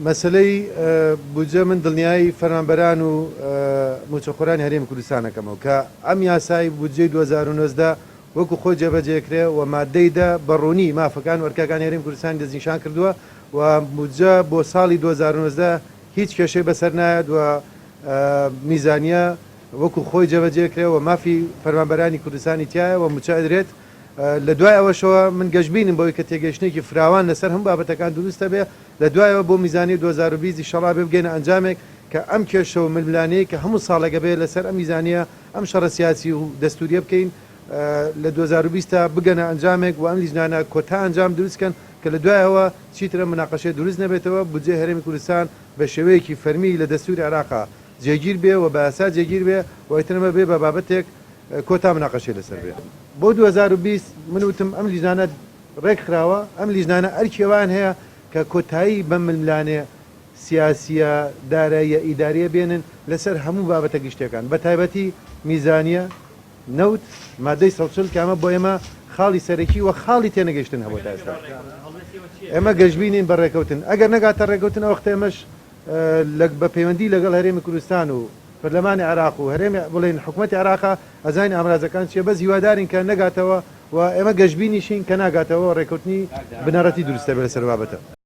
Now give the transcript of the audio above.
مەسلەی بودجە من دڵنیایی فەرمانبەران و موچەخۆرانی هەرێمی کوردستانەکەمەوە کە ئەم یاسای بودجەی 2019 وەکو خۆی جێبەجێکرێ و مادەیدا بەڕوونی مافەکان و ئەرکەکانی هەرێمی کوردستان دەستنیشان کردووە و بودجە بۆ ساڵی 2019 هیچ کێشەی بەسەر نایەت و میزانیە وەکو خۆی جێبەجێکرێ و مافی فەرمانبەرانی کوردستانی تایە و موچەدرێت لە دوای ئەوەشەوە من گەشتبینم بۆی کە تێگەشتێکی فراوان لەسەر هەموو بابەتەکان دروستە بێ لە دوایەوە بۆ میزانی 2020 شەڵا بێ بگەینە ئەنجامێک کە ئەم کێشە و ململانەیە کە هەموو ساڵێکە بێ لەسەر ئەم میزانیە ئەم شەڕە سیاسی و دەستوریە بکەین لە 2020 بگەنە ئەنجامێک و ئەم لیژنانە کۆتا ئەنجام دروستکەن کە لە دوایەوە چیترە مناقەشەی دروست نەبێتەوە بودجێ هەرێمی کوردستان بە شێوەیەکی فەرمی لە دەستوری عێراقا جێگیر بێ و بە ئاسا جێگیر بێ و ئیترمە بێ بە بابەتێک کۆتا مناقەشەی لەسەر بێ بۆ 2020 من وتم ئەم لیژنانە ڕێک خراوە ئەم لیژنانە ئەرکێوان هەیە کە کۆتایی بەم ململانێ سیاسیە داراییە ئیداریە بێنن لەسەر هەموو بابەتە گشتەکان بە تایبەتی میزانیە نەوت مادەی سەڵچل کە ئەمە بۆ ئێمە خاڵی سەرەکی و خاڵی تێنەگەشتن هەبوو تا ئێستا ئێمە گەشتبینین بە ڕێکەوتن ئەگەر نەگاتە ڕێکەوتن ئەو وەختە ئێمەش بە پەیوەندی لەگەڵ هەرێمی کوردستان و پەرلەمانی عێراق و هەرێمی بڵێن حکوومەتی عێراقا ئەزانی ئامرازەکان چیە بەس هیوادارین کە نەگاتەوە و ئێمە گەشتبینیشین کە ناگاتەوە ڕێکەوتنی بنەڕەتی دروستە بێ لەسەر بابەتە